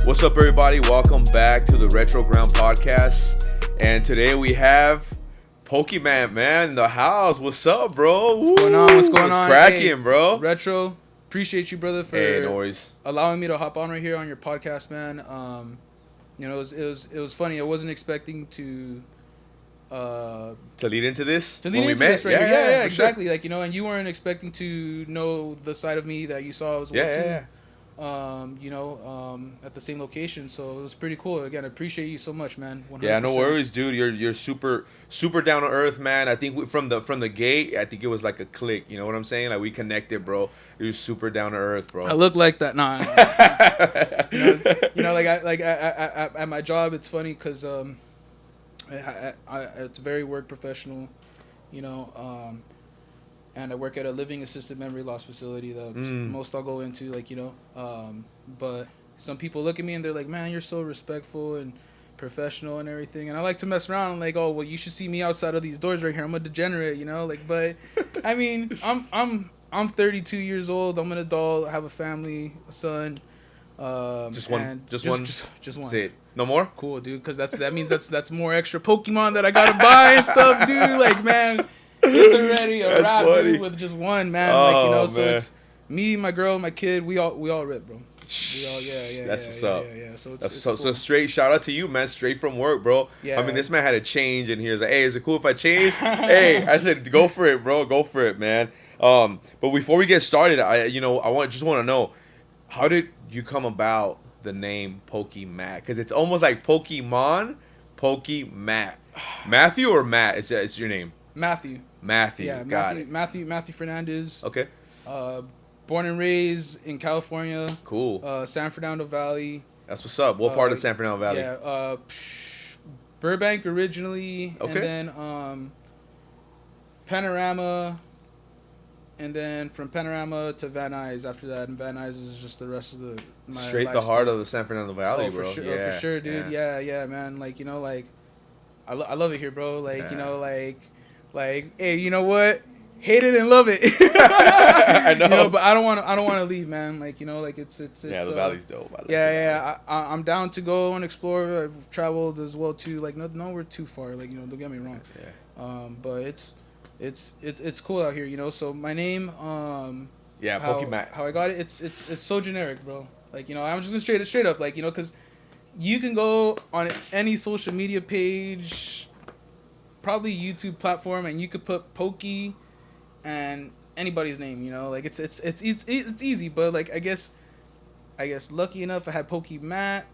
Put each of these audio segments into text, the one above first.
What's up, everybody? Welcome back to the Retro Ground Podcast. And today we have PokeMatt, man, in the house. What's up, bro? What's going on? What's going It's on? cracking, Hey, bro. Retro, appreciate you, brother, for No worries. allowing me to hop on right here on your podcast, man. It was funny. I wasn't expecting to lead into this? to lead into this right here. Yeah, exactly. Sure. Like, and you weren't expecting to know the side of me that you saw as well, too. Yeah. At the same location, so it was pretty cool. Again, I appreciate you so much, man. 100%. Yeah, no worries, dude. You're super down to earth, man. I think from the gate, I think it was like a click. You know what I'm saying? Like we connected, bro. You're super down to earth, bro. I look like that, nah. I at my job, it's funny because it's very work professional, and I work at a living assisted memory loss facility. That's most I'll go into, but some people look at me and they're like, man, you're so respectful and professional and everything. And I like to mess around. I'm like, oh, well, you should see me outside of these doors right here. I'm a degenerate, but I mean, I'm 32 years old. I'm an adult. I have a family, a son. Just one. Just one. That's it. No more? Cool, dude. Because that means that's more extra Pokemon that I gotta buy and stuff, dude. Like, man. It's already a wrap, dude, with just one, man. So man. it's me, my girl, my kid. We all rip, bro. We all, That's what's up. Yeah. So So cool. straight shout out to you, man. Straight from work, bro. Yeah. I mean, this man had a change, and he was like, "Hey, is it cool if I change?" Hey, I said, "Go for it, bro. Go for it, man." But before we get started, I want to know, how did you come about the name PokeMatt? Because it's almost like Pokemon, PokeMatt. Matthew or Matt? It's your name. Matthew. Yeah, got it. Matthew Fernandez. Okay. Born and raised in California. Cool. San Fernando Valley. That's what's up. What part of San Fernando Valley? Yeah. Burbank originally. Okay. And then Panorama. And then from Panorama to Van Nuys after that. And Van Nuys is just the rest of my Straight the heart of the San Fernando Valley, bro. Sure, for sure, dude. Yeah, man. I love it here, bro. Hey, you know what? Hate it and love it. I know. But I don't want to leave, man. It's yeah, the valley's dope. I'm down to go and explore. I've traveled as well too. Nowhere too far. Don't get me wrong. Yeah. But it's cool out here. So my name. PokeMatt. How I got it? It's so generic, bro. I'm just gonna straight up, because you can go on any social media page, probably YouTube platform, and you could put Pokey and anybody's name, it's easy, but I guess lucky enough I had PokeMatt,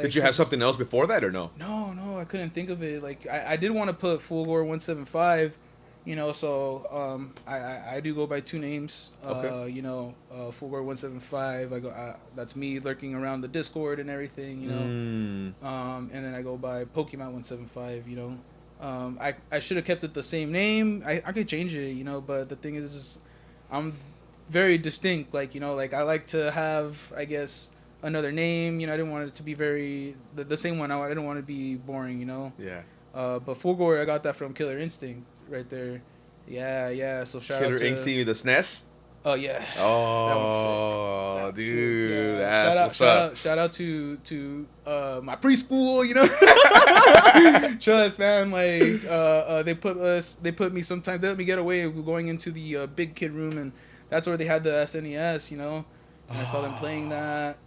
Did you have something else before that or no? No, I couldn't think of it. I did want to put Fulgore 175, so I do go by two names. Okay. Fulgore 175. That's me lurking around the Discord and everything, and then I go by PokeMatt 175. I should have kept it the same name. I could change it, but the thing is I'm very distinct. I like to have, I guess, another name. I didn't want it to be the same one. I didn't want to be boring, Yeah. But Fulgore, I got that from Killer Instinct right there. Yeah. So shout out to Killer Instinct, the SNES? Oh yeah. Oh, dude, yeah. that's what's up. Shout out to my preschool, Trust, man. They put me sometimes. They let me get away with going into the big kid room, and that's where they had the SNES, And I saw them playing that.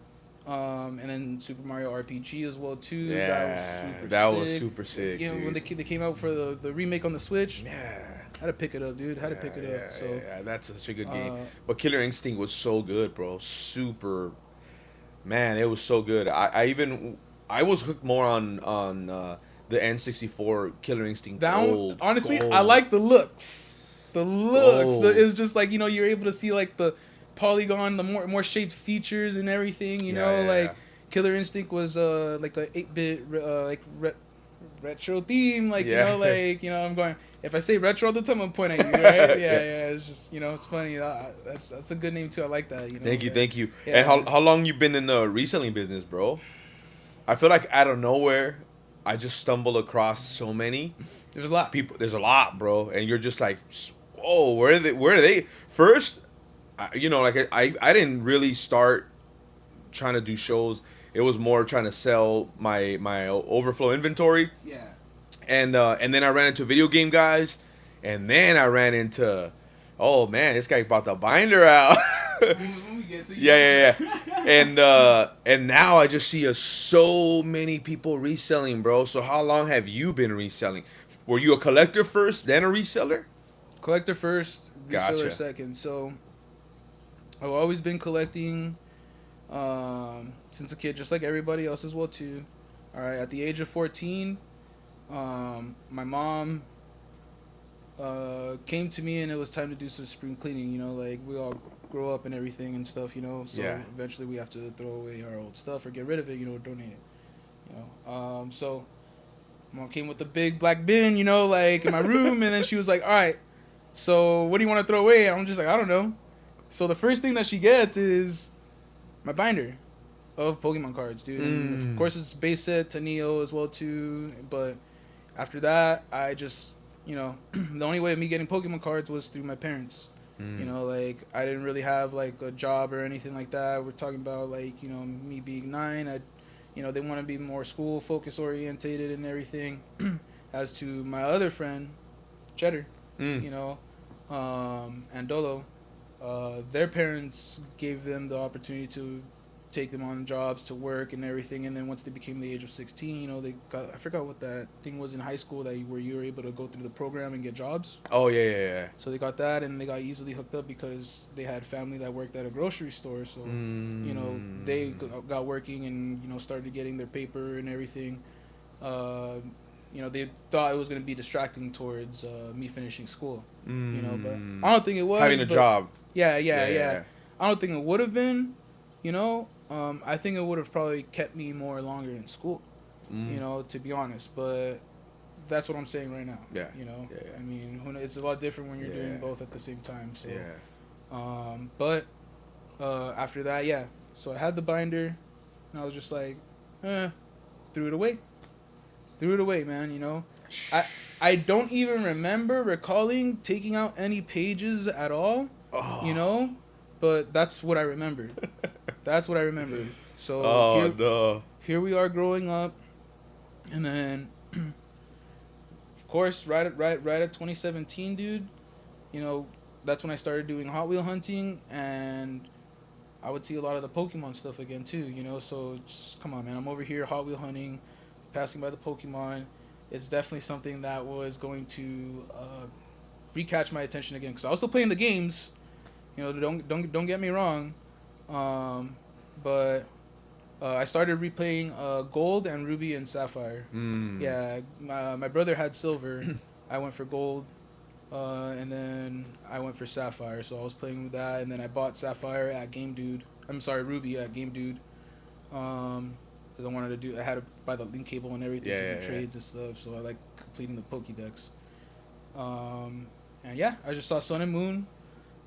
And then Super Mario RPG as well too. Yeah, that was super sick. Dude. When they came out for the remake on the Switch. Yeah. Had to pick it up, dude. Yeah, that's such a good game. But Killer Instinct was so good, bro. Super, man, it was so good. I was hooked more on the N64 Killer Instinct. Gold. Honestly, Gold. I like the looks. Gold. It's just you're able to see the polygon, the more shaped features and everything. Killer Instinct was a 8-bit retro theme. I'm going. If I say retro all the time, I'm pointing at you, right? Yeah. It's just, it's funny. That's a good name too. I like that. Thank you. Yeah. And how long you been in the reselling business, bro? I feel like out of nowhere, I just stumbled across so many. There's a lot. People. There's a lot, bro. And you're just like, whoa, where are they? First, I didn't really start trying to do shows It was more trying to sell my overflow inventory. Yeah. And then I ran into video game guys, and then I ran into, oh man, this guy brought the binder out. When we get to Yeah. And now I just see so many people reselling, bro. So how long have you been reselling? Were you a collector first, then a reseller? Collector first, reseller Gotcha. second. So I've always been collecting since a kid, just like everybody else as well too. All right, at the age of 14, my mom came to me and it was time to do some spring cleaning. You know, like we all grow up and everything and stuff. You know, so Yeah. eventually we have to throw away our old stuff or get rid of it. You know, or donate it. You know, so mom came with the big black bin. You know, like in my room, and then she was like, "All right, so what do you want to throw away?" And I'm just like, "I don't know." So the first thing that she gets is my binder of Pokemon cards, dude. And of course, it's base set to Neo as well too. But after that, I just, you know, the only way of me getting Pokemon cards was through my parents. You know, like I didn't really have like a job or anything like that. We're talking about like, you know, me being 9. You know, they want to be more school focus orientated and everything. As to my other friend, Cheddar, you know, and Dolo. Their parents gave them the opportunity to take them on jobs to work and everything, and then once they became the age of 16, you know, they got, I forgot what that thing was in high school that where you were able to go through the program and get jobs. Oh yeah. So they got that, and they got easily hooked up because they had family that worked at a grocery store. So you know, they got working and, you know, started getting their paper and everything. You know, they thought it was going to be distracting towards me finishing school. You know, but I don't think it was. Having a job. Yeah. I don't think it would have been, you know. I think it would have probably kept me more longer in school, you know, to be honest. But that's what I'm saying right now. Yeah. You know, Yeah. I mean, it's a lot different when you're doing both at the same time. So, Yeah. But after that, yeah. So I had the binder, and I was just like, threw it away. Threw it away, man. You know, I don't even remember recalling taking out any pages at all. You know, but that's what I remembered. That's what I remembered. So here we are growing up, and then of course right at 2017, dude. You know, that's when I started doing Hot Wheel hunting, and I would see a lot of the Pokemon stuff again too. You know, so just, come on, man. I'm over here Hot Wheel hunting, passing by the Pokemon. It's definitely something that was going to recatch my attention again, because I was still playing the games. You know, don't get me wrong, but I started replaying Gold and Ruby and Sapphire. Yeah, my brother had Silver. I went for Gold, and then I went for Sapphire. So I was playing with that, and then I bought Sapphire at Game Dude. I'm sorry, Ruby at Game Dude, because I wanted to do. I had to buy the link cable and everything to do trades and stuff. So I like completing the Pokédex. And yeah, I just saw Sun and Moon,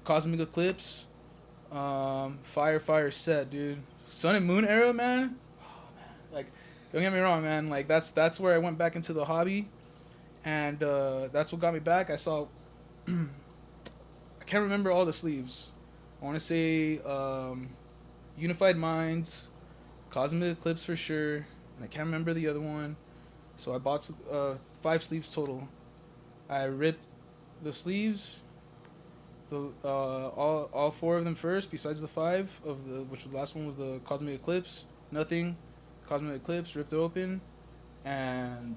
Cosmic Eclipse, Fire Set, dude. Sun and Moon era, man. Oh, man. Like, don't get me wrong, man. Like, that's where I went back into the hobby, and that's what got me back. I saw. I can't remember all the sleeves. I want to say Unified Minds, Cosmic Eclipse for sure, and I can't remember the other one. So I bought 5 sleeves total. I ripped the sleeves. All 4 of them first, besides the 5 of which the last one was the Cosmic Eclipse. Nothing. Cosmic Eclipse, ripped it open, and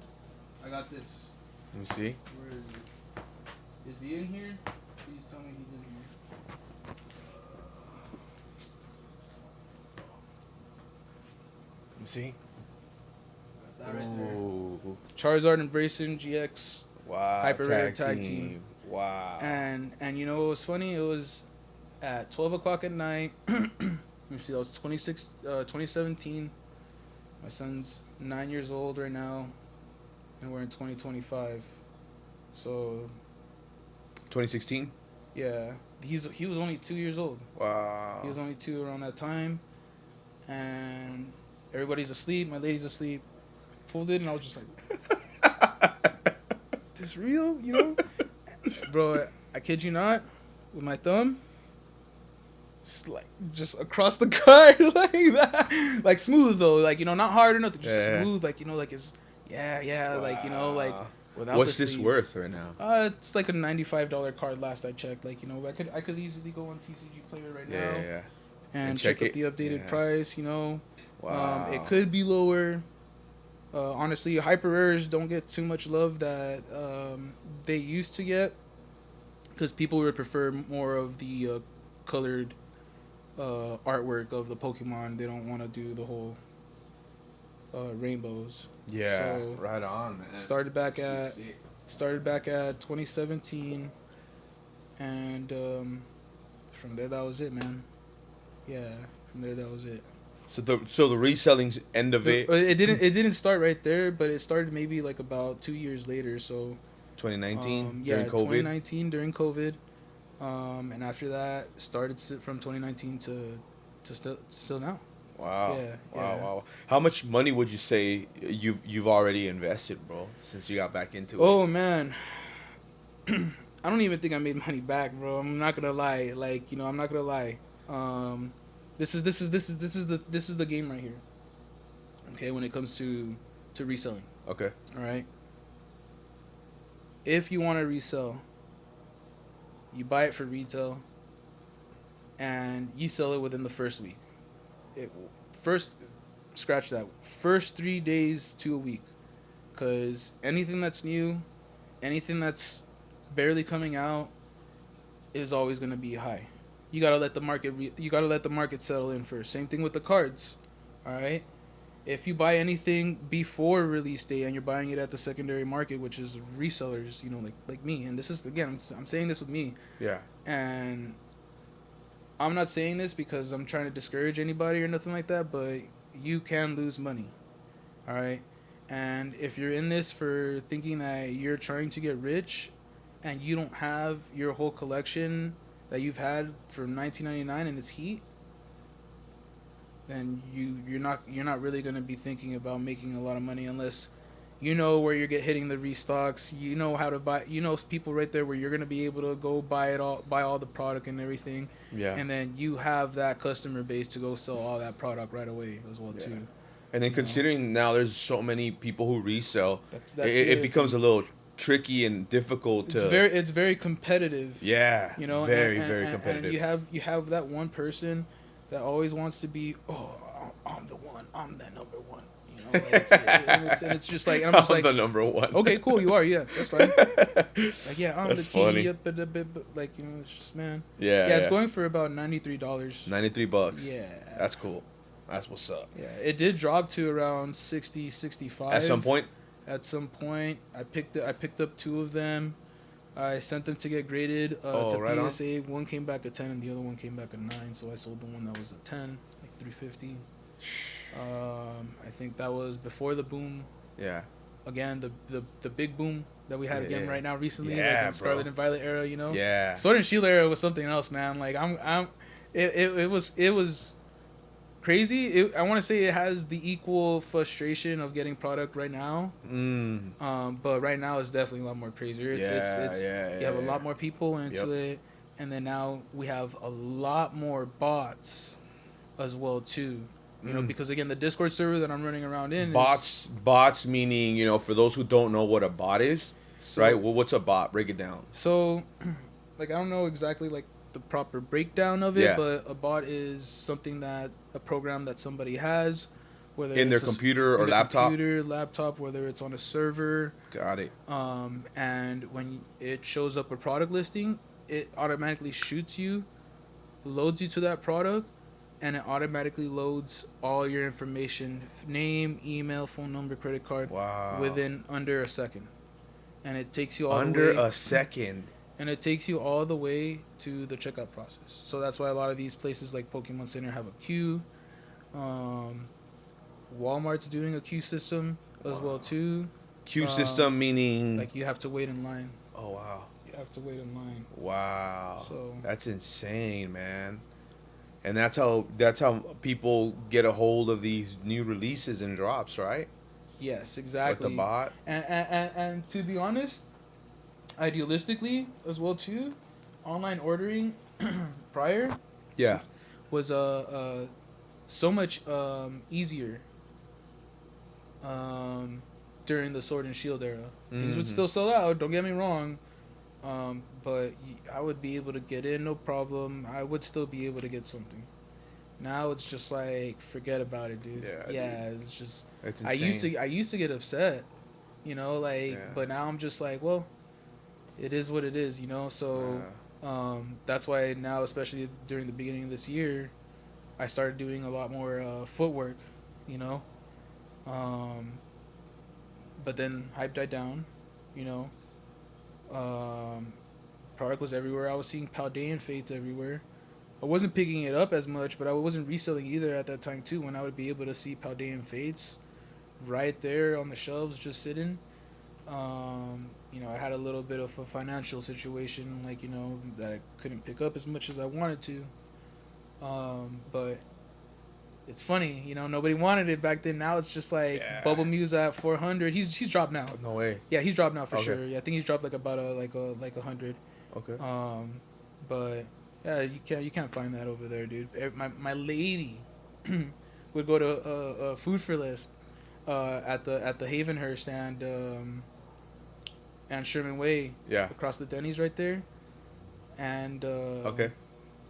I got this. Let me see. Where is it? Is he in here? Please tell me he's in here. Let me see. Got that right there. Ooh. Charizard and Brayson GX. Wow. Hyper Rare Tag Team. Wow. And you know what was funny? It was at 12 o'clock at night. Let me see. That was 2017. My son's 9 years old right now, and we're in 2025. So 2016. yeah, he was only 2 years old. Wow. He was only 2 around that time, and everybody's asleep. My lady's asleep. Pulled it, and I was just like, "This real?" You know, bro. I kid you not. With my thumb, like just across the card like that, like smooth though, like not hard or nothing, just smooth, like like it's Wow. like like without What's the this sleeve. worth right now? It's like a $95 card last I checked. Like I could easily go on TCG Player right now and check up the updated price. Wow. It could be lower. Honestly, hyper rares don't get too much love that they used to get, because people would prefer more of the colored artwork of the Pokemon. They don't want to do the whole rainbows. Yeah, So, right on, man. Started back at 2017, and from there that was it, man. Yeah, from there that was it. So the reselling's end of it. It didn't start right there, but it started maybe like about 2 years later. So 2019 yeah, during COVID. 2019 during COVID, and after that started from 2019 to still now. Wow. Yeah, Wow. How much money would you say you've already invested, bro, since you got back into it? Oh man, I don't even think I made money back, bro. I'm not gonna lie. Like I'm not gonna lie. This is the game right here. Okay, when it comes to reselling. Okay. All right. If you want to resell, you buy it for retail, and you sell it within the first week. Scratch that. First 3 days to a week, because anything that's new, anything that's barely coming out, is always gonna be high. You gotta let the market settle in first. Same thing with the cards. All right. If you buy anything before release date and you're buying it at the secondary market, which is resellers, like me, and this is again, I'm saying this with me. Yeah. And I'm not saying this because I'm trying to discourage anybody or nothing like that, but you can lose money. All right. And if you're in this for thinking that you're trying to get rich, and you don't have your whole collection that you've had from 1999 in its heat, then you're not really going to be thinking about making a lot of money unless you know where you're hitting the restocks. You know how to buy. People right there where you're going to be able to go buy all the product and everything. Yeah. And then you have that customer base to go sell all that product right away as well too. And then considering now there's so many people who resell, it becomes thing. A little tricky and difficult to. It's very competitive. Yeah. Very competitive. And you have that one person that always wants to be, I'm the one, I'm the number one. And it's just like, I'm just like, the number one. Okay, cool, you are, yeah, that's fine. Like, yeah, I'm that's the funny. key, but like, it's just, man. Yeah, it's going for about $93. $93. Yeah, that's cool. That's what's up. Yeah, it did drop to around 60, 65 at some point. I picked up 2 of them. I sent them to get graded to right PSA. On. One came back a 10 and the other one came back a 9. So I sold the one that was a 10, like $350. I think that was before the boom. Yeah. Again, the big boom that we had right now recently, yeah, like in Scarlet and Violet era, Yeah. Sword and Shield era was something else, man. Like it was crazy. I want to say it has the equal frustration of getting product right now. But right now it's definitely a lot more crazier. You have a lot more people into it, and then now we have a lot more bots as well too. Because again, the Discord server that I'm running around in bots meaning, for those who don't know what a bot is, right? Well, what's a bot? Break it down. So, like, I don't know exactly like the proper breakdown of it, but a bot is something a program that somebody has, whether in their computer or laptop. Whether it's on a server. Got it. And when it shows up a product listing, it automatically loads you to that product. And it automatically loads all your information, name, email, phone number, credit card, within under a second. And it takes you all under a second. And it takes you all the way to the checkout process. So that's why a lot of these places like Pokemon Center have a queue. Walmart's doing a queue system as well too. Queue system meaning like you have to wait in line. Oh wow. You have to wait in line. Wow. So that's insane, man. And that's how people get a hold of these new releases and drops, right? Yes, exactly. With the bot. And to be honest, idealistically as well too, online ordering prior. Yeah. was so much easier during the Sword and Shield era. Things would still sell out. Don't get me wrong. But I would be able to get in, no problem. I would still be able to get something. Now it's just like forget about it, dude. Yeah, dude. It's just. It's insane. I used to get upset, you know, like. Yeah. But now I'm just like, well, it is what it is, you know. So, that's why now, especially during the beginning of this year, I started doing a lot more footwork, you know. But then hype died down, you know. Product was everywhere. I was seeing Paldean Fates everywhere. I wasn't picking it up as much, but I wasn't reselling either at that time too, when I would be able to see Paldean Fates right there on the shelves just sitting. You know, I had a little bit of a financial situation, like, you know, that I couldn't pick up as much as I wanted to. But it's funny, you know, nobody wanted it back then. Now it's just like Bubble Muse at 400. He's dropped now. No way. Yeah, he's dropped now for sure. Yeah, I think he's dropped like about like 100. Okay. But yeah, you can't find that over there, dude. My lady would go to Food for Less at the Havenhurst and Sherman Way. Yeah. Across the Denny's right there. And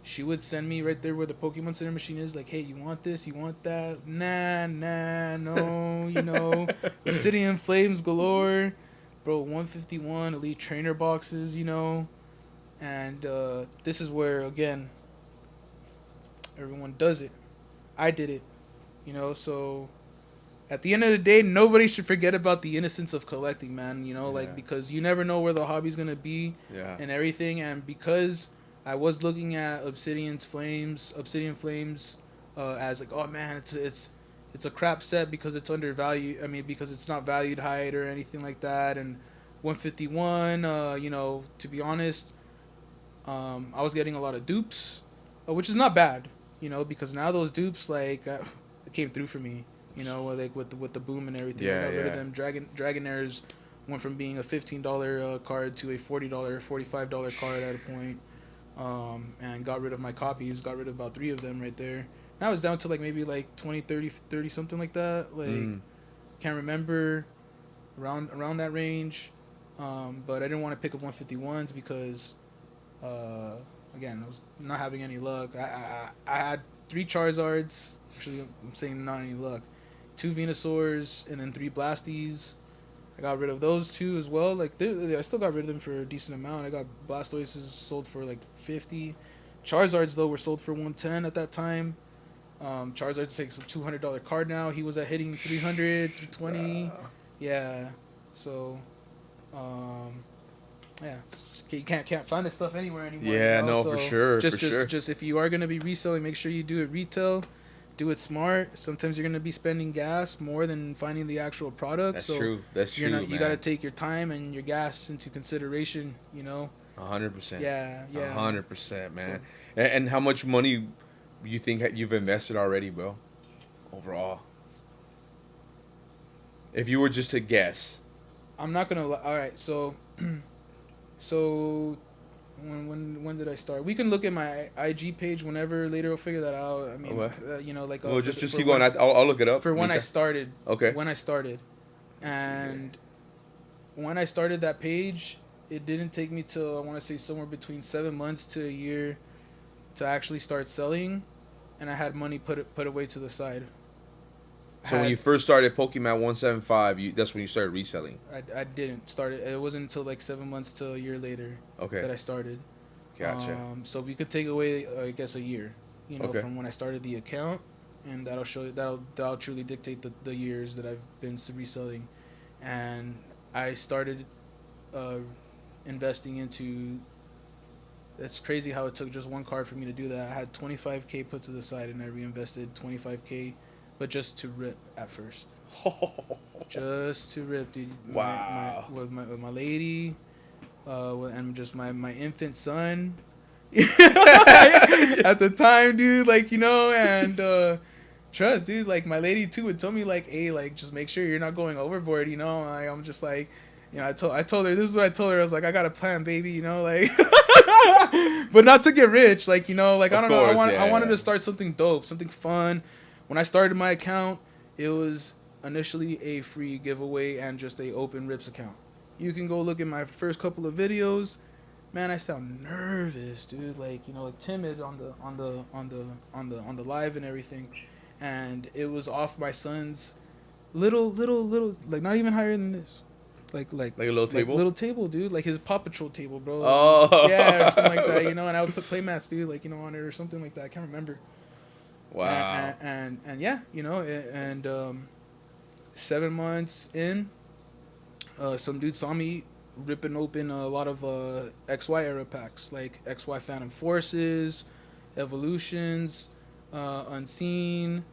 she would send me right there where the Pokemon Center machine is, like, hey, you want this? You want that? Nah, no, you know. Obsidian Flames galore. Bro, 151 Elite Trainer boxes, you know. And this is where, again, everyone does it. I did it, you know. So at the end of the day, nobody should forget about the innocence of collecting, man, you know, like, because you never know where the hobby's going to be and everything. And because I was looking at Obsidian Flames as like, oh man, it's a crap set because it's undervalued. I mean, because it's not valued high or anything like that. And 151, you know, to be honest, I was getting a lot of dupes, which is not bad, you know, because now those dupes like came through for me, you know, like with the boom and everything. I got rid of them. Dragonairs went from being a $15 card to a $40, $45 card at a point. And got rid of my copies, got rid of about 3 of them right there. Now it's down to like maybe like 20, 30 something like that. Like, can't remember, around that range. But I didn't want to pick up 151s because, again, I was not having any luck. I had 3 Charizards. Actually, I'm saying not any luck. 2 Venusaurs and then 3 Blasties. I got rid of those 2 as well. Like, I still got rid of them for a decent amount. I got Blastoises sold for like 50. Charizards though were sold for 110 at that time. Charizard takes a $200 card now. He was at hitting 300, 320. Yeah. So, yeah, you can't find this stuff anywhere anymore. Yeah, you know? No, so for sure. Just if you are gonna be reselling, make sure you do it retail. Do it smart. Sometimes you're gonna be spending gas more than finding the actual product. That's true. That's true. You gotta take your time and your gas into consideration. You know. 100%. Yeah. 100%, man. So, and how much money you think you've invested already, bro? Overall, if you were just to guess. I'm not gonna. All right. So, when did I start? We can look at my IG page whenever. Later, we'll figure that out. I mean, you know, like. Well, just keep going. I'll look it up. For when I started. Okay. When I started, and when I started that page, it didn't take me till, I want to say, somewhere between 7 months to a year to actually start selling, and I had money put away to the side. So when you first started PokeMatt 175, that's when you started reselling? I didn't start it. It wasn't until like 7 months to a year later that I started. Gotcha. So we could take away, I guess, a year, you know, from when I started the account, and that'll show you, that'll truly dictate the years that I've been reselling. And I started investing into. It's crazy how it took just one card for me to do that. I had $25K put to the side, and I reinvested $25K, but just to rip at first. Just to rip, dude. Wow. With my lady, and just my infant son. At the time, dude, like, you know, and trust, dude, like, my lady too would tell me, like, hey, like, just make sure you're not going overboard, you know. I'm just like, You know, I told her, this is what I told her. I was like, I got a plan, baby. You know, like, but not to get rich. Like, you know, like, I don't know. I wanted to start something dope, something fun. When I started my account, it was initially a free giveaway and just a open rips account. You can go look at my first couple of videos. Man, I sound nervous, dude. Like, you know, like timid on the live and everything. And it was off my son's little, like not even higher than this. Like a little table? little table, dude. Like his Paw Patrol table, bro. Oh. Yeah, or something like that, you know. And I would put playmats, dude, like, you know, on it or something like that. I can't remember. Wow. And yeah, you know, and 7 months in, some dude saw me ripping open a lot of XY era packs, like XY Phantom Forces, Evolutions, Unseen,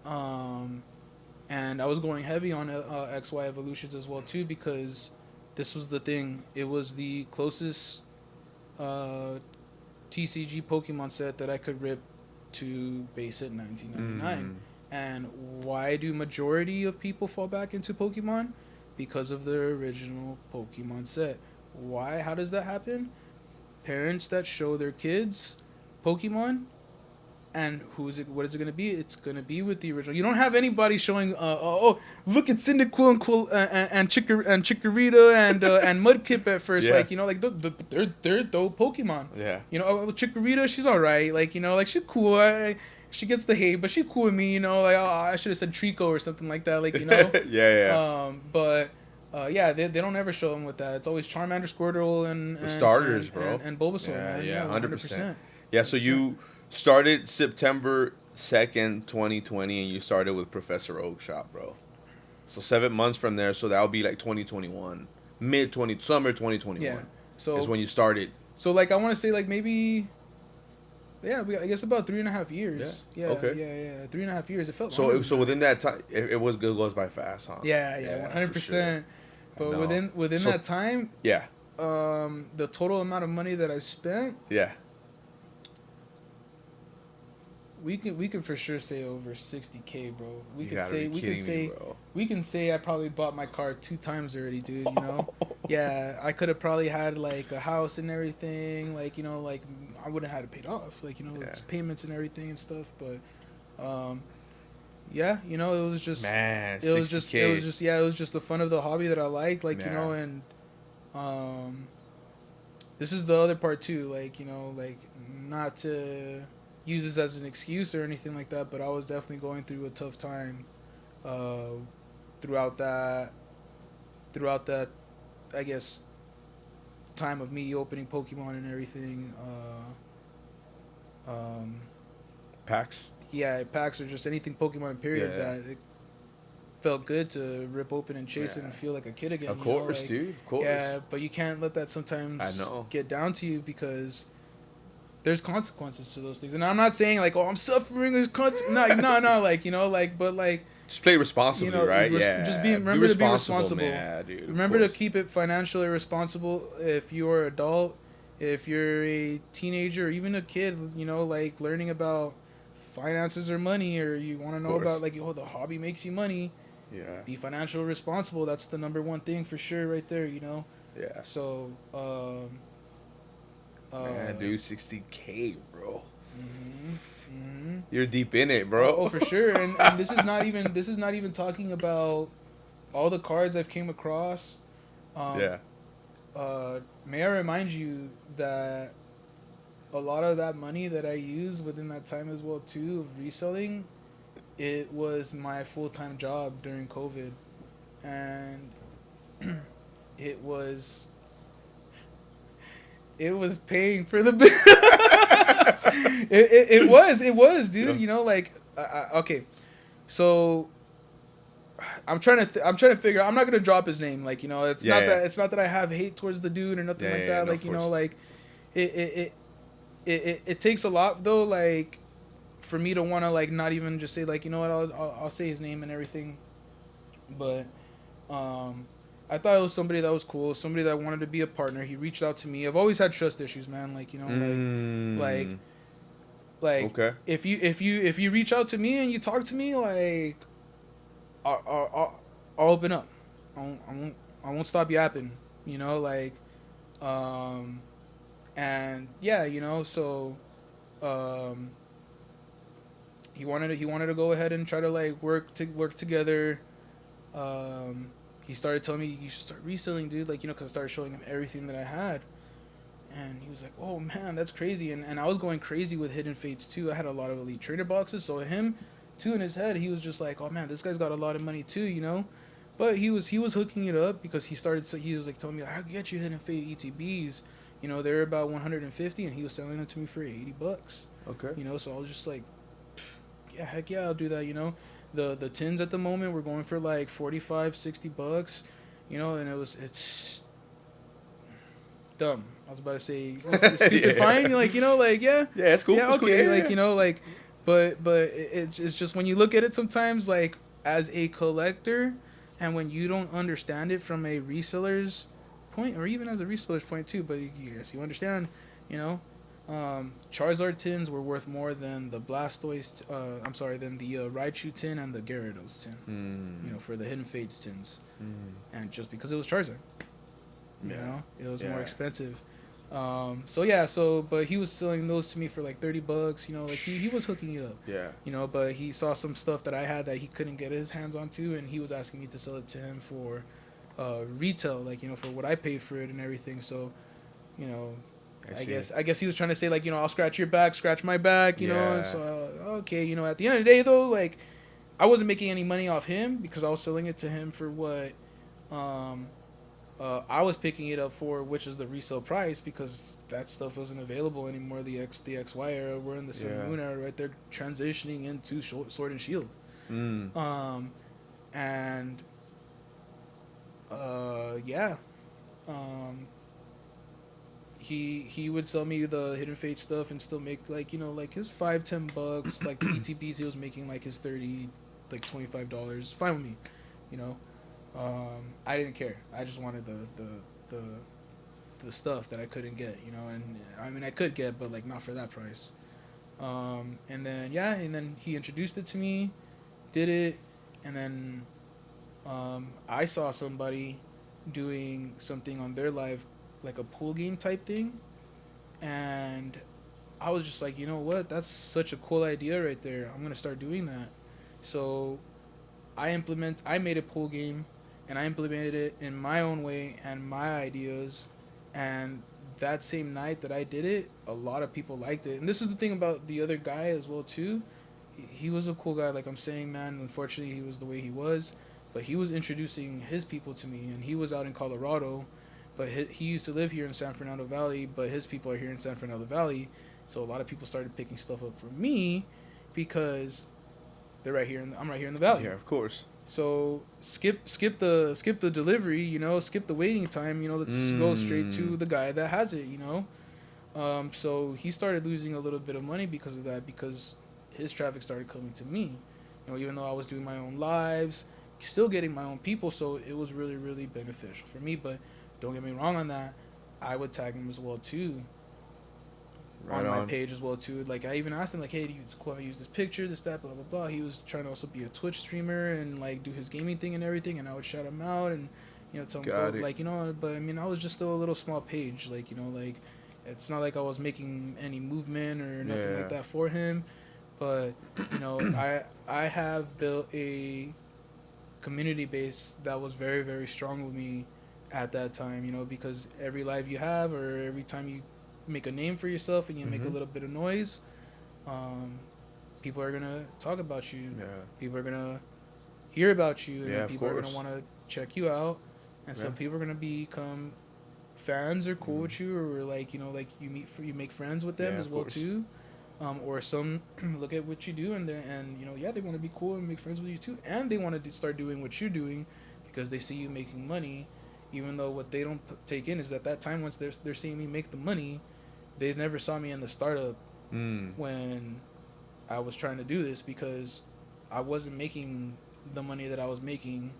and I was going heavy on XY Evolutions as well too, because this was the thing. It was the closest TCG Pokemon set that I could rip to base it 1999. And why do majority of people fall back into Pokemon? Because of the original Pokemon set. Why? How does that happen? Parents that show their kids Pokemon, and what is it going to be? It's going to be with the original. You don't have anybody showing, look at Cyndaquil and Chikorita and Mudkip at first. Yeah. Like, you know, like they're dope Pokemon. Yeah. You know, Chikorita, she's all right. Like, you know, like she's cool. She gets the hate, but she's cool with me. You know, like, I should have said Trico or something like that. Like, you know. Yeah. Yeah, they don't ever show them with that. It's always Charmander, Squirtle, and the starters, bro. And Bulbasaur. Yeah, 100%. Yeah, so you started September 2nd, 2020, and you started with Professor Oak Shop, bro. So 7 months from there, so that'll be like 2021, summer 2021. Yeah, so is when you started. So like I want to say like maybe, yeah, I guess about 3.5 years. Yeah. Okay. Yeah. 3.5 years. It felt so within that time, it goes by fast, huh? Yeah, 100%. But within that time, yeah, the total amount of money that I've spent, yeah. We can for sure say over 60K, bro. We can say I probably bought my car 2 times already, dude. You know, yeah, I could have probably had like a house and everything, like, you know, like I wouldn't have had it paid off, like, you know, payments and everything and stuff. But yeah, you know, it was just it was just the fun of the hobby that I liked, like, you know, and this is the other part too, like, you know, like not to use this as an excuse or anything like that, but I was definitely going through a tough time throughout that I guess time of me opening Pokemon and everything. Packs? Yeah, packs or just anything Pokemon period that it felt good to rip open and chase it and feel like a kid again. Of course, dude. Of course. Yeah, but you can't let that sometimes get down to you, because there's consequences to those things. And I'm not saying like, oh, I'm suffering as consequences. No, like, you know, like, but like, just play responsibly, you know, right? Just remember to be responsible. Yeah, dude, remember to keep it financially responsible. If you're an adult, if you're a teenager, or even a kid, you know, like learning about finances or money, or you want to know about like, oh, the hobby makes you money. Yeah. Be financially responsible. That's the number one thing for sure, right there. You know. Yeah. So. Man, dude, 60K, bro. You're deep in it, bro. Oh, for sure. And this is not even talking about all the cards I've came across. May I remind you that a lot of that money that I used within that time as well too of reselling, it was my full-time job during COVID, and it was paying for the bill. it was, dude. Yeah. You know, like, okay, so I'm trying to figure. I'm not gonna drop his name. Like, you know, it's not that I have hate towards the dude or nothing like that. Like, you know, like, it takes a lot though. Like, for me to want to like not even just say like, you know what, I'll say his name and everything, but I thought it was somebody that was cool, somebody that wanted to be a partner. He reached out to me. I've always had trust issues, man. Like, you know, like okay. If you reach out to me and you talk to me, like, I'll open up. I won't stop yapping, you know, like, um, and yeah, you know, so um, he wanted to go ahead and try to like work together. Um, he started telling me you should start reselling, dude, like, you know, because I started showing him everything that I had, and he was like, "Oh man, that's crazy." And I was going crazy with Hidden Fates too. I had a lot of elite trader boxes, so him too in his head, he was just like, "Oh man, this guy's got a lot of money too," you know. But he was hooking it up because he was like telling me, "I can get you Hidden Fate ETBs." You know, they're about 150, and he was selling them to me for $80. Okay. You know, so I was just like, yeah, heck yeah, I'll do that. You know, the tins at the moment we're going for like 45, $60. You know, and it's dumb. I was about to say stupid Yeah. fine. Like, you know, like, yeah, Yeah, it's cool. yeah, It's cool. okay, Yeah, like, yeah. you know, like, but it's just when you look at it sometimes, like, as a collector, and when you don't understand it from a reseller's point, or even as a reseller's point too, but yes, you understand, you know. Charizard tins were worth more than the Blastoise. I'm sorry, than the Raichu tin and the Gyarados tin. You know, Mm. for the Hidden Fates tins, Mm. and just because it was Charizard, you Yeah. know, it was more Yeah. expensive. So yeah, but he was selling those to me for like $30. You know, like he was hooking it up. Yeah. You know, but he saw some stuff that I had that he couldn't get his hands onto, and he was asking me to sell it to him for retail, like, you know, for what I paid for it and everything. So, you know, I I see. guess I guess he was trying to say, like, you know, I'll scratch your back, scratch my back, you know. And Yeah. so okay, you know, at the end of the day though, like, I wasn't making any money off him because I was selling it to him for what um I was picking it up for, which is the resale price, because that stuff wasn't available anymore. The XY era, we're in the Sun and Yeah. Moon era, right? They're transitioning into Sword and Shield. Mm. Um, and yeah, um, he would sell me the Hidden Fate stuff and still make, like, you know, like his $5-10. Like the ETBs, he was making like his 30, like $25. Fine with me, you know. I didn't care. I just wanted the the stuff that I couldn't get, you know. And I mean, I could get, but like not for that price. And then yeah, and then he introduced it to me, did it, and then I saw somebody doing something on their live, like a pool game type thing, and I was just like, you know what? That's such a cool idea right there. I'm gonna start doing that. So I made a pool game, and I implemented it in my own way and my ideas, and that same night that I did it, a lot of people liked it. And this is the thing about the other guy as well too. He was a cool guy, like I'm saying, man. Unfortunately, he was the way he was, but he was introducing his people to me, and he was out in Colorado, but he used to live here in San Fernando Valley, but his people are here in San Fernando Valley, so a lot of people started picking stuff up for me because they're right here, I'm right here in the valley. Yeah. Of course. So skip the delivery, you know, skip the waiting time, you know, let's go straight Mm. to the guy that has it, you know. So he started losing a little bit of money because of that, because his traffic started coming to me. You know, even though I was doing my own lives, still getting my own people, so it was really, really beneficial for me. But don't get me wrong on that. I would tag him as well too Right on my on. page as well too. Like, I even asked him, like, hey, do you, it's cool if I use this picture, this, that, blah blah blah. He was trying to also be a Twitch streamer and like do his gaming thing and everything, and I would shout him out and, you know, tell him, Got go, it. like, you know. But I mean, I was just still a little small page, like, you know, like, it's not like I was making any movement or nothing like Yeah. that for him. But you know, I have built a community base that was very, very strong with me at that time, you know, because every live you have, or every time you make a name for yourself and you make a Mm-hmm. little bit of noise, um, people are gonna talk about you. Yeah. People are gonna hear about you, and Yeah. then Of people are gonna course. want to check you out, and Yeah. some people are gonna become fans or cool Mm. with you, or like, you know, like you make friends with them Yeah. as Of well course. too. Or some look at what you do, and you know, yeah, they want to be cool and make friends with you too, and they want to start doing what you're doing because they see you making money. Even though what they don't take in is that time, once they're seeing me make the money, they never saw me in the startup Mm. when I was trying to do this, because I wasn't making the money that I was making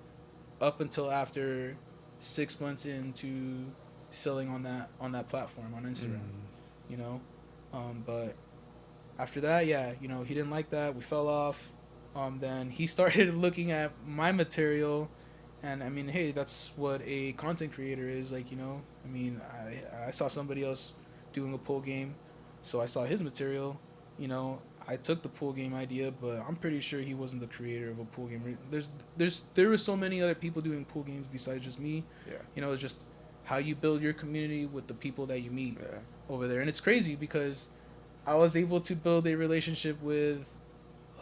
up until after 6 months into selling on that platform on Instagram, Mm. you know. But after that, yeah, you know, he didn't like that. We fell off. Then he started looking at my material And I mean, hey, that's what a content creator is like. I mean, I saw somebody else doing a pool game, so I saw his material. I took the pool game idea, but I'm pretty sure he wasn't the creator of a pool game. There were so many other people doing pool games besides just me. Yeah. It's just how you build your community with the people that you meet Yeah. over there, and it's crazy because I was able to build a relationship with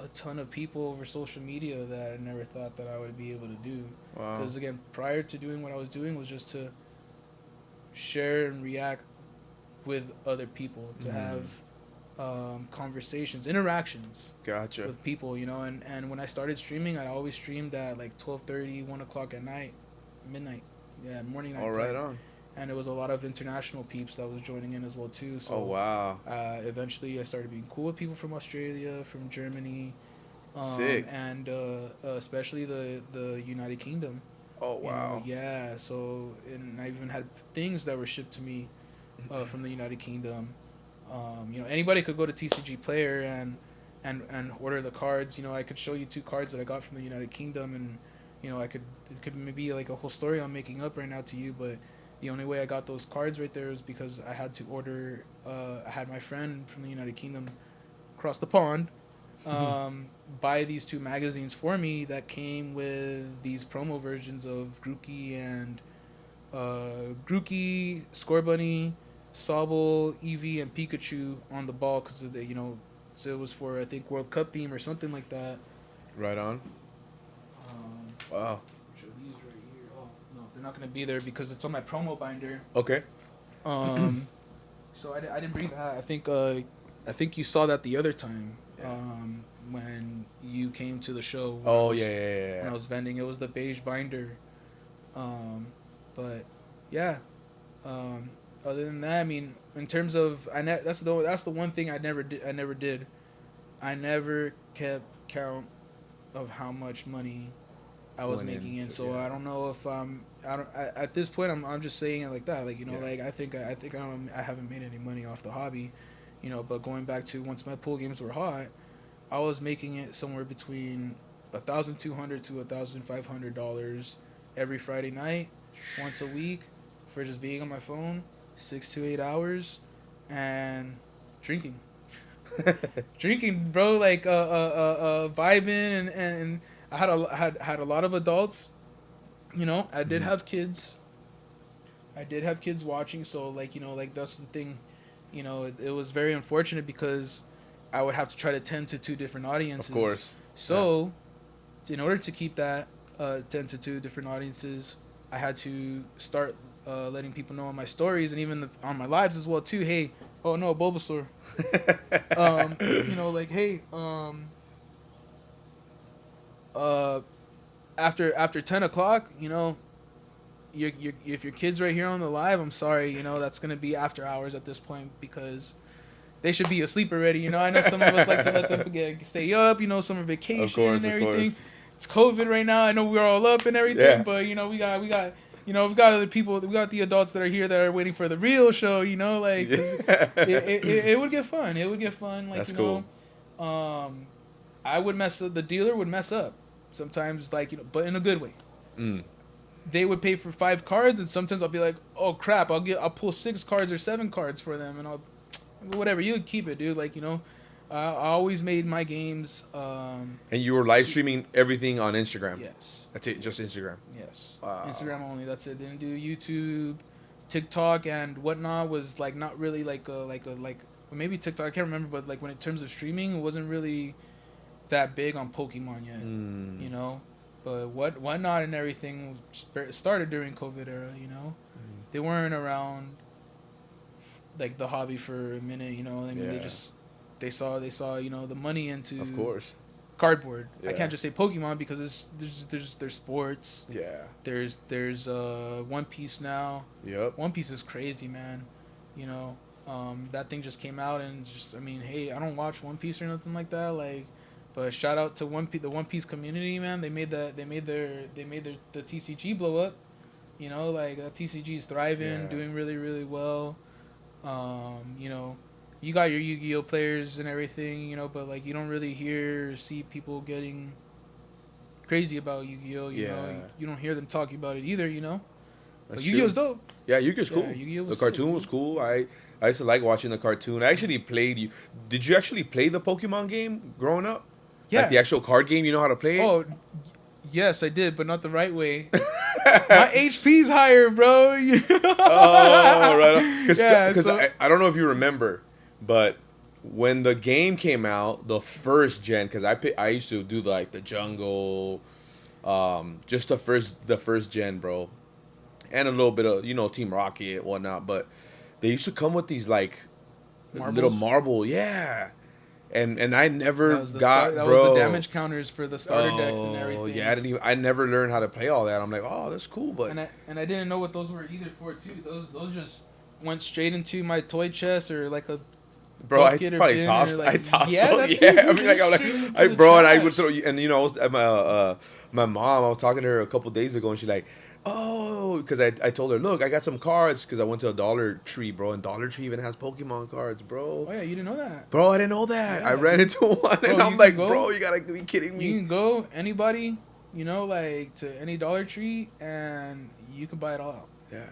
a ton of people over social media that I never thought that I would be able to do. Wow. Because again, prior to doing what I was doing was just to share and react with other people, to have conversations, interactions Gotcha. with people, and when I started streaming, I always streamed at like 12:30, 1 o'clock at night, midnight, yeah, morning, night. All right on. And it was a lot of international peeps that was joining in as well too. So Oh wow. Eventually I started being cool with people from Australia, from Germany, Sick. and especially the United Kingdom. Oh wow. Yeah. So, and I even had things that were shipped to me from the United Kingdom. Anybody could go to TCG Player and order the cards. I could show you 2 cards that I got from the United Kingdom, and it could maybe like a whole story I'm making up right now to you, but the only way I got those cards right there was because I had to order. I had my friend from the United Kingdom across the pond buy these 2 magazines for me that came with these promo versions of Grookey, Scorbunny, Sobble, Eevee, and Pikachu on the ball because of so it was for I think World Cup theme or something like that. Right on. Wow. These right here. Oh no, they're not gonna be there because it's on my promo binder. Okay. So I didn't bring that. I think you saw that the other time. Yeah. When you came to the show. Oh yeah. When I was vending, it was the beige binder. But yeah. Other than that, I mean, in terms of that's the one thing I never did. I never kept count of how much money I was making, and so I don't know if at this point I'm just saying it like that, like like I think I haven't made any money off the hobby, but going back to once my pool games were hot, I was making it somewhere between $1,200 to $1,500 every Friday night, once a week, for just being on my phone 6 to 8 hours and drinking. Drinking, bro, like vibing, and I had a lot of adults. I did have kids. I did have kids watching, so like that's the thing. It was very unfortunate because I would have to try to tend to 2 different audiences. Of course. So, in order to keep that 10 to 2 different audiences, I had to start letting people know on my stories and even on my lives as well too. Hey, oh no, Bulbasaur. Like hey, after 10 o'clock, if your kid's right here on the live, I'm sorry, that's gonna be after hours at this point because they should be asleep already. I know some of us like to let them stay up. Summer vacation and everything. It's COVID right now. I know we're all up and everything, but we got other people. We got the adults that are here that are waiting for the real show. Like it would get fun. It would get fun. Like that's cool. I would mess up. The dealer would mess up sometimes, like but in a good way. They would pay for 5 cards, and sometimes I'll be like, oh crap, I'll pull 6 cards or 7 cards for them, and whatever, you keep it, dude. Like I always made my games. And you were live streaming everything on Instagram. Yes. That's it, just Instagram. Yes. Wow. Instagram only. That's it. Didn't do YouTube, TikTok, and whatnot was like not really like maybe TikTok. I can't remember, but like when in terms of streaming, it wasn't really that big on Pokemon yet. But whatnot and everything started during COVID era. They weren't around like the hobby for a minute. I mean, they saw the money into, of course, cardboard. I can't just say Pokemon because there's sports. Yeah. There's One Piece now. Yep. One Piece is crazy, man. That thing just came out and just, I mean, hey, I don't watch One Piece or nothing like that, like, but shout out to the One Piece community, man. They made the TCG blow up. Like that TCG is thriving, doing really, really well. You got your Yu-Gi-Oh players and everything, but like you don't really hear or see people getting crazy about Yu-Gi-Oh. You know, you don't hear them talking about it either. You know, That's but Yu-Gi-Oh's dope. Yeah, Yu-Gi-Oh's cool. Yeah, Yu-Gi-Oh The was cartoon sick, was dude. cool. I used to like watching the cartoon. I actually played you. Did you actually play the Pokemon game growing up? Like Yeah. the actual card game, you know how to play it? Oh, yes, I did, but not the right way. My HP's higher, bro. Oh, right on. Because so I don't know if you remember, but when the game came out, the first gen, because I used to do like the jungle, just the first gen, bro, and a little bit of Team Rocket and whatnot. But they used to come with these like little marbles. marble, yeah. And I never That was the got, start. That was bro. the damage counters for the starter decks and Oh everything. yeah, I never learned how to play all that. I'm like, oh, that's cool, but And I didn't know what those were either for too. Those just went straight into my toy chest or like a bro, I bucket or probably bin tossed. or like, I tossed yeah, them. that's Yeah, it, I dude. mean, like I'm Straight into like, the bro, and I would trash. throw you. And I was at my mom. I was talking to her a couple days ago, and she's like, oh, because I told her, look, I got some cards because I went to a Dollar Tree, bro, and Dollar Tree even has Pokemon cards, bro. Oh yeah, you didn't know that, Bro, I didn't know that. Yeah, I ran into one, Bro, and you I'm can like, go- bro, you gotta be kidding You me. can go anybody, like to any Dollar Tree and you can buy it all out. Yeah.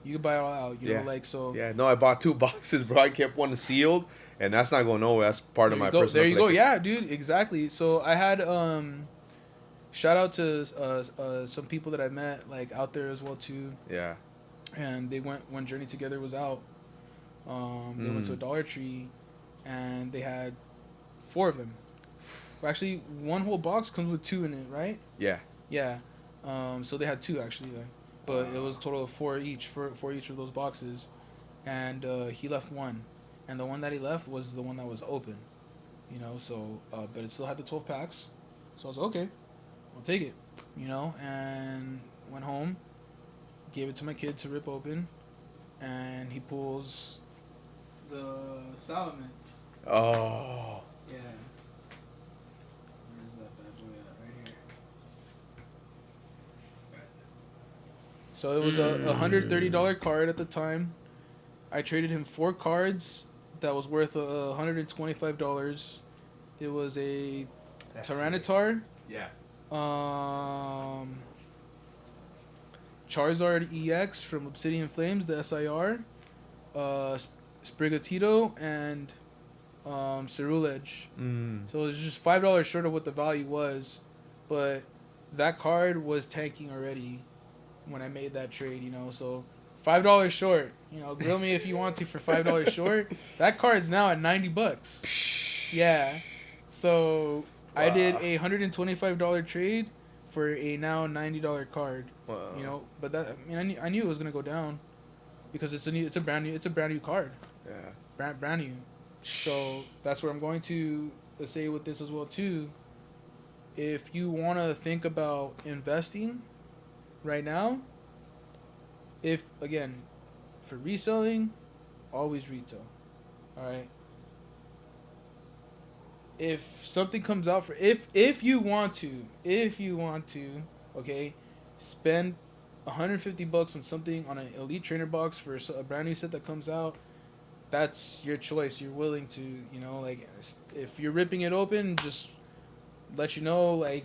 You can buy it all out. You Yeah. know, like so. Yeah, no, I bought 2 boxes, bro. I kept one sealed, and that's not going nowhere. That's part of my There personal you go. collection. Yeah, dude. Exactly. So I had shout out to some people that I met like out there as well too, Yeah. and they went when Journey Together was out. They went to a Dollar Tree, and they had 4 of them. Actually, one whole box comes with 2 in it, right? Yeah. Yeah. So they had 2 actually then, but it was a total of 4 each for each of those boxes, and he left one, and the one that he left was the one that was open, So, but it still had the 12 packs, so I was like, okay, I'll take it, and went home, gave it to my kid to rip open, and he pulls the Salamence. Oh. Yeah. Where's that bad boy at? Right here. So it was a $130 card at the time. I traded him 4 cards that was worth $125. It was a Tyranitar, Yeah. Charizard EX from Obsidian Flames, the SIR, Sprigatito, and Cerulege. So it was just $5 short of what the value was, but that card was tanking already when I made that trade, so $5 short. Grill me if you want to for $5 short. That card's now at $90. Yeah. So Wow. I did a $125 trade for a now $90 card. Wow. But that I knew it was gonna go down because it's a brand new card. Yeah. Brand new. So that's where I'm going to say with this as well too. If you want to think about investing right now, for reselling, always retail. All right. If something comes out if you want to, okay, spend $150 on something on an Elite Trainer box for a brand new set that comes out. That's your choice. You're willing to, if you're ripping it open, just let you know, I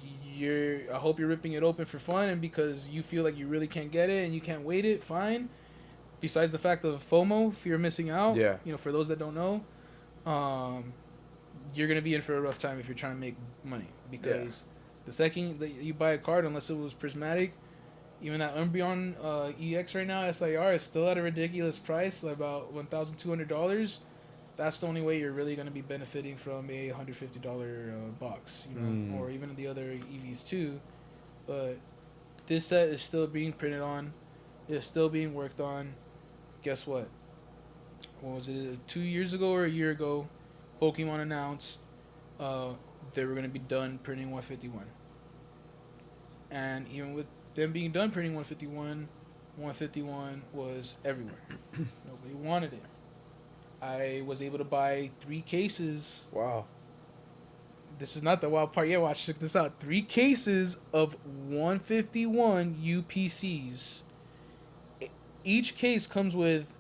hope you're ripping it open for fun and because you feel like you really can't get it and you can't wait it, fine. Besides the fact of FOMO, fear of missing out, Yeah. For those that don't know, you're going to be in for a rough time if you're trying to make money because the second that you buy a card, unless it was prismatic, even that Umbreon EX right now, SIR, is still at a ridiculous price, like about $1,200. That's the only way you're really going to be benefiting from a $150 box, or even the other EVs too. But this set is still being printed on. It's still being worked on. Guess what? What was it, 2 years ago or a year ago? Pokemon announced they were going to be done printing 151. And even with them being done printing 151 was everywhere. Nobody wanted it. I was able to buy 3 cases. Wow. This is not the wild part. Yeah, watch, check this out. 3 cases of 151 UPCs. Each case comes with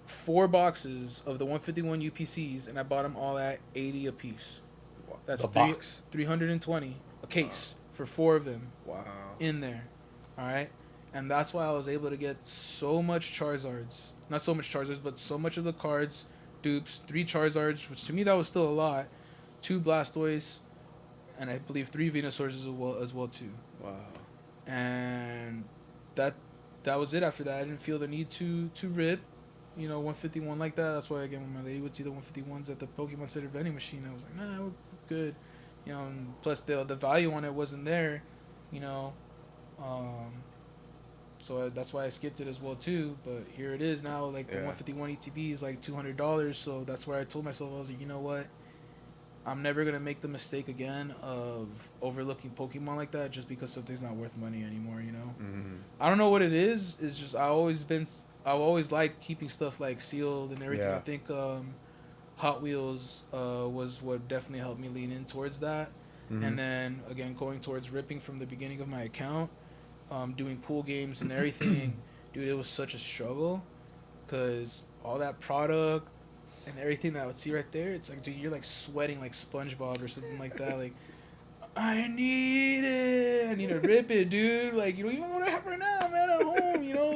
4 boxes of the 151 UPCs, and I bought them all at $80 a piece. That's That's a box. $320 a case for 4 of them Wow. in there. All right. And that's why I was able to get so much Charizards. Not so much Charizards, but so much of the cards, dupes, 3 Charizards, which to me that was still a lot, 2 Blastoise, and I believe 3 Venusaurs as well too. Wow. And that was it after that. I didn't feel the need to rip, 151 like that. That's why again when my lady would see the 151s at the Pokemon Center vending machine, I was like, nah, we're good. And plus the value on it wasn't there, you know. So that's why I skipped it as well too. But here it is now. Like the 151 ETB is like $200. So that's where I told myself, I was like, you know what? I'm never gonna make the mistake again of overlooking Pokemon like that just because something's not worth money anymore. Mm-hmm. I don't know what it is. It's just I've always liked keeping stuff like sealed and everything. Yeah. I think Hot Wheels was what definitely helped me lean in towards that. Mm-hmm. And then again going towards ripping from the beginning of my account. Doing pool games and everything, dude, it was such a struggle, cause all that product and everything that I would see right there, it's like, dude, you're like sweating like SpongeBob or something like that. Like, I need to rip it, dude. Like, you don't even want to have right now, man, at home.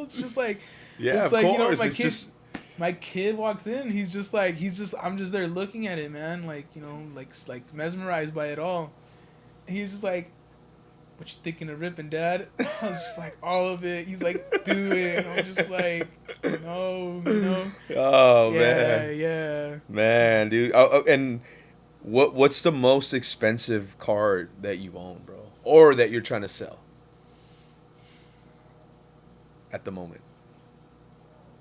It's just like, yeah, it's of like, course. My kid walks in, I'm just there looking at it, man, like, like mesmerized by it all. And he's just like, what you thinking of ripping, Dad? I was just like, all of it. He's like, do it. And I'm just like, no. Oh, Yeah. Man, dude. And what's the most expensive card that you own, bro? Or that you're trying to sell at the moment?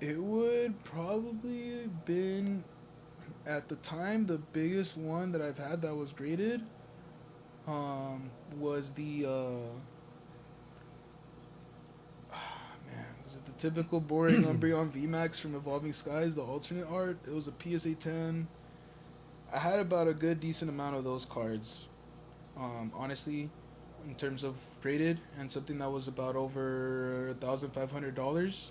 It would probably have been, at the time, the biggest one that I've had that was graded. Was the was it the typical boring Umbreon VMAX from Evolving Skies, the alternate art? It was a PSA 10. I had about a good decent amount of those cards, honestly, in terms of graded, and something that was about over $1,500.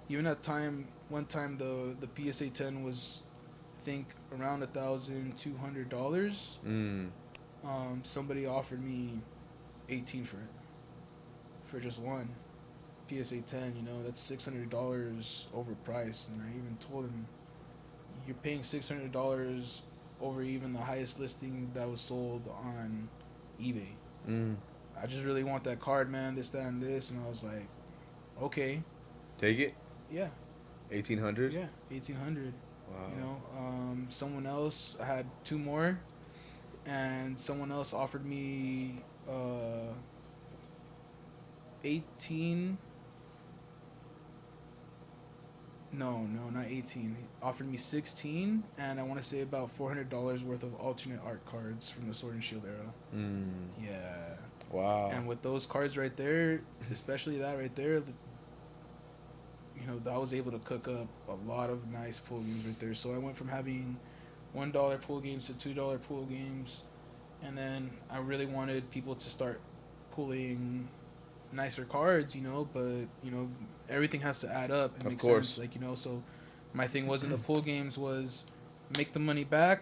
Even at one time the PSA 10 was, I think, around $1,200. Somebody offered me 18 for just one PSA 10. That's $600 overpriced, and I even told him, you're paying $600 over even the highest listing that was sold on eBay. I just really want that card, man, this, that, and this. And I was like, okay, take it. yeah. 1800. Yeah, 1800. Wow. Someone else, I had 2 more, and someone else offered me 18. No, not 18. He offered me 16, and I want to say about $400 worth of alternate art cards from the Sword and Shield era. Yeah. Wow. And with those cards right there, especially that right there, I was able to cook up a lot of nice pool games right there. So I went from having $1 pool games to $2 pool games, and then I really wanted people to start pulling nicer cards, but everything has to add up and make sense. Like, so my thing wasn't the pool games, was make the money back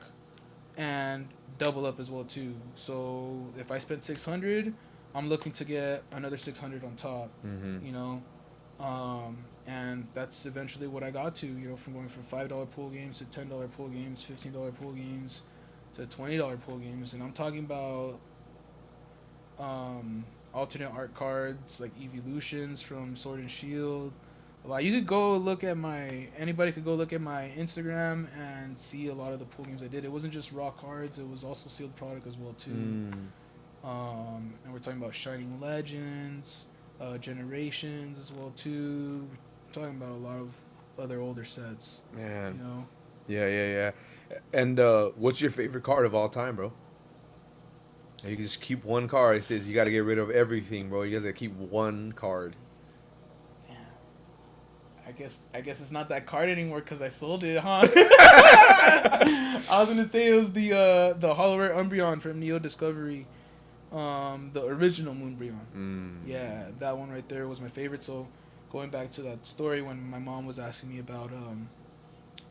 and double up as well too. So if I spent $600, I'm looking to get another $600 on top. And that's eventually what I got to, from going from $5 pool games to $10 pool games, $15 pool games to $20 pool games. And I'm talking about alternate art cards like evolutions from Sword and Shield. Like, you could go look at anybody could go look at my Instagram and see a lot of the pool games I did. It wasn't just raw cards, it was also sealed product as well too. And we're talking about Shining Legends, Generations as well too. We're talking about a lot of other older sets. Man. Yeah. And what's your favorite card of all time, bro? You can just keep one card. It says you got to get rid of everything, bro. You guys got to keep one card. Damn. I guess it's not that card anymore because I sold it, huh? I was gonna say it was the Hollow Rare Umbreon from Neo Discovery, the original Moonbreon. Yeah, that one right there was my favorite. So going back to that story when my mom was asking me about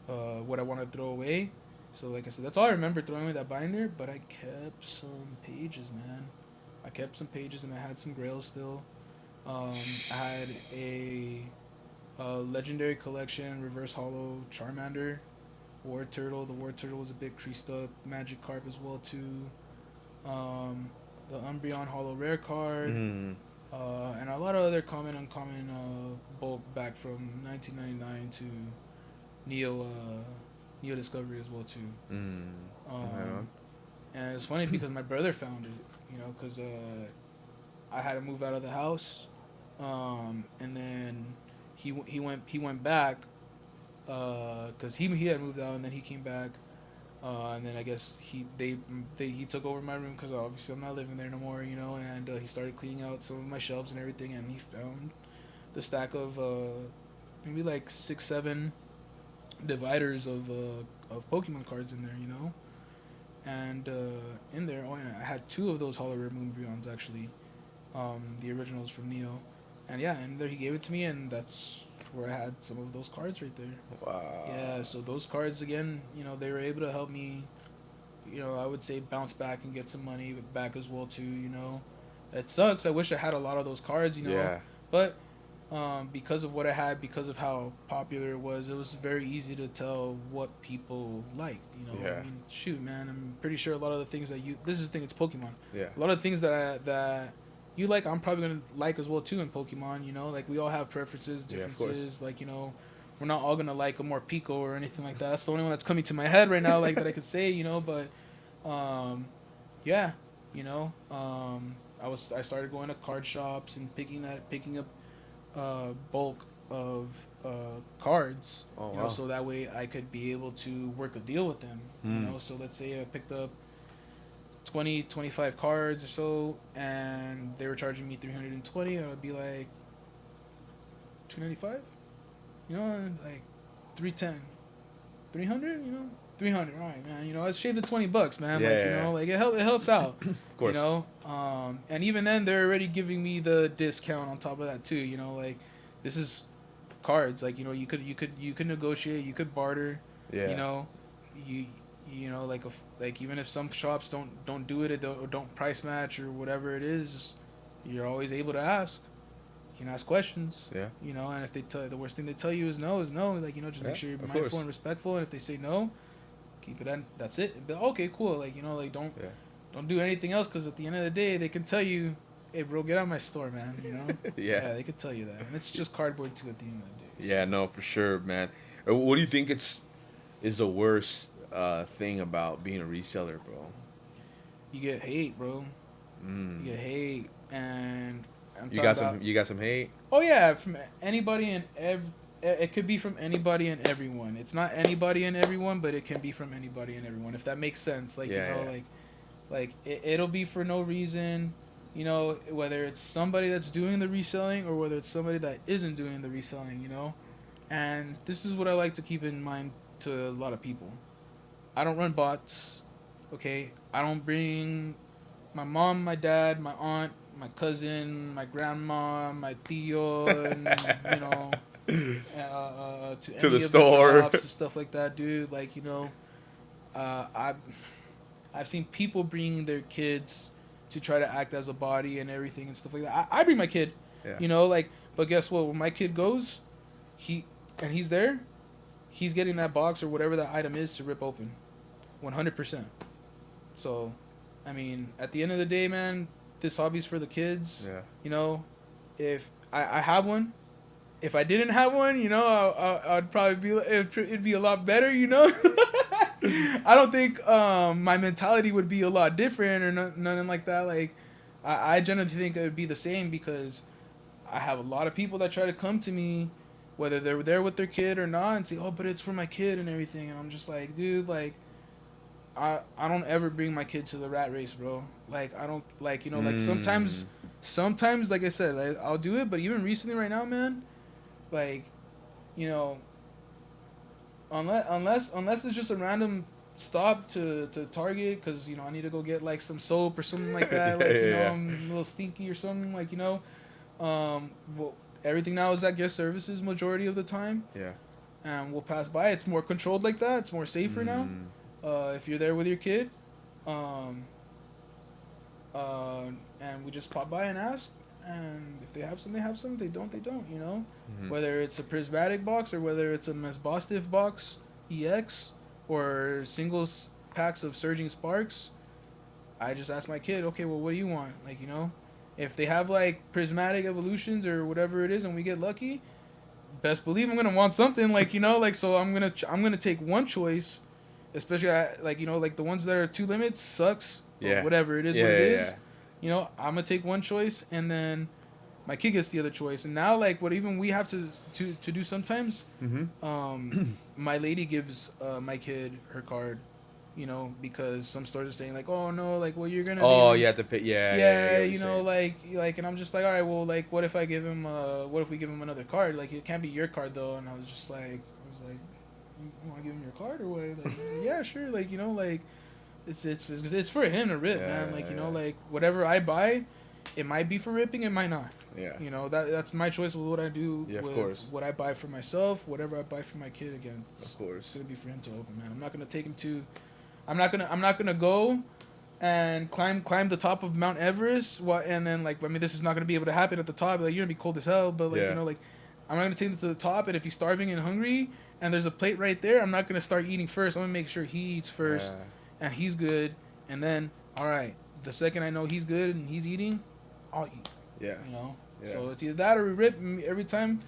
what I want to throw away, So like I said, that's all I remember throwing away that binder. But I kept some pages, man. I kept some pages, and I had some grails still. I had a legendary collection reverse hollow Charmander, War Turtle. The War Turtle was a bit creased up. Magikarp as well too. Um, the Umbreon hollow rare card. Mm. And a lot of other common, uncommon bulk back from 1999 to Neo Discovery as well too. Mm. Um, and it's funny because my brother found it, because I had to move out of the house, and then he went back, because he had moved out, and then he came back, and then I guess he took over my room because obviously I'm not living there no more, and he started cleaning out some of my shelves and everything, and he found the stack of maybe like 6-7 dividers of Pokemon cards in there, and in there, I had 2 of those Hollow Rare Moonbreons actually, the originals from Neo, and yeah, and there he gave it to me, and that's where I had some of those cards right there. Wow. Yeah, so those cards again, they were able to help me, I would say bounce back and get some money back as well too. It sucks. I wish I had a lot of those cards, Yeah. but because of what I had, because of how popular it was very easy to tell what people liked. Yeah. I mean, shoot, man, I'm pretty sure a lot of the things that this is the thing, it's Pokemon. Yeah. A lot of the things that you like, I'm probably gonna like as well too in Pokemon. Like we all have preferences, differences. Yeah, like we're not all gonna like a more Pico or anything like that. That's the only one that's coming to my head right now, like that I could say. But yeah, I started going to card shops and picking up bulk of cards. Oh, wow. So that way I could be able to work a deal with them. So let's say I picked up 25 cards or so, and they were charging me 320. I would be like 295, like 310, 300, 300. All right, man. I shaved the $20, man. Yeah, like it helps out. Of course. And even then they're already giving me the discount on top of that too. Like this is cards. Like you could negotiate, you could barter. Yeah. Like even if some shops don't do it or don't price match or whatever it is, you're always able to ask. You can ask questions. Yeah. And if they the worst thing they tell you is no. Like just make sure you're mindful course. and respectful. And if they say no, keep it at that's it. But okay, cool. Like don't do anything else, because at the end of the day they can tell you, hey bro, get out of my store, man. Yeah. They could tell you that, and it's just cardboard too at the end of the day. So. Yeah, no, for sure, man. What do you think is the worst thing about being a reseller, bro? You get hate, bro. You get hate, and you got some hate. Oh yeah, from anybody and it could be from anybody and everyone. It's not anybody and everyone, but it can be from anybody and everyone, if that makes sense. Like like it'll be for no reason. Whether it's somebody that's doing the reselling or whether it's somebody that isn't doing the reselling. And this is what I like to keep in mind to a lot of people. I don't run bots, okay? I don't bring my mom, my dad, my aunt, my cousin, my grandma, my tío, and, to the any store. of the shops and stuff like that, dude. Like, I've seen people bringing their kids to try to act as a body and everything and stuff like that. I bring my kid, but guess what? When my kid goes, he's there, he's getting that box or whatever that item is to rip open, 100%. So, I mean, at the end of the day, man, this hobby's for the kids. Yeah. If I have one, if I didn't have one, I'd probably it'd be a lot better, I don't think my mentality would be a lot different or nothing like that. Like, I generally think it would be the same, because I have a lot of people that try to come to me, whether they're there with their kid or not, and say, oh, but it's for my kid and everything. And I'm just like, dude, like, I don't ever bring my kid to the rat race, bro. Like, I don't, like, like sometimes, like I said, like, I'll do it, but even recently right now, man, like, unless it's just a random stop to Target, because I need to go get like some soap or something like that, like I'm a little stinky or something, like well, everything now is at guest services majority of the time, and we'll pass by. It's more controlled like that. It's more safer now. if you're there with your kid, um, and we just pop by and ask, and if they have some, they have some. If they don't, they don't. You know, whether it's a prismatic box or whether it's a Mesbostif box EX or singles packs of surging sparks. I just ask my kid, okay, well, what do you want? Like, you know, if they have like prismatic evolutions or whatever it is, and we get lucky, best believe I'm gonna want something. Like, you know, like, so I'm gonna take one choice, especially like, you know, like the ones that are two limits sucks. Yeah. Whatever it is, what it is. You know, I'm gonna take one choice, and then my kid gets the other choice. And now, like, what even we have to do sometimes, my lady gives my kid her card. You know, because some stores are saying like, oh no, like, well, you're gonna. Oh, you have to pay. Yeah. You know, like, and I'm just like, all right, well, like, what if I give him, what if we give him another card? Like, it can't be your card though. And I was like, you want to give him your card or what? Like, yeah, sure. Like, you know, like, it's for him to rip, man. Like, you know, like whatever I buy, it might be for ripping, it might not. Yeah. You know, that's my choice with what I do. Yeah, with of course. what I buy for myself, whatever I buy for my kid. Again, of course, it's gonna be for him to open, man. I'm not gonna take him to. I'm not gonna go and climb the top of Mount Everest. And then, like, I mean, this is not gonna be able to happen at the top. Like, you're gonna be cold as hell. But, like, you know, like, I'm not gonna take him to the top. And if he's starving and hungry, and there's a plate right there, I'm not gonna start eating first. I'm gonna make sure he eats first, and he's good. And then, all right, the second I know he's good and he's eating, I'll eat. Yeah. You know. Yeah. So it's either that or we rip. Every time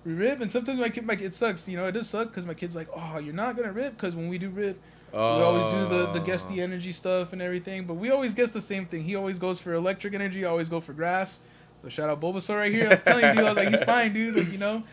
we rip, and sometimes my kid, it sucks. You know, it does suck because my kid's like, oh, you're not gonna rip, because when we do rip. We always do the guess the energy stuff and everything, but we always guess the same thing. He always goes for electric energy. I always go for grass. So shout out Bulbasaur right here. I was telling you, dude, I was like, he's fine, dude. Like, you know,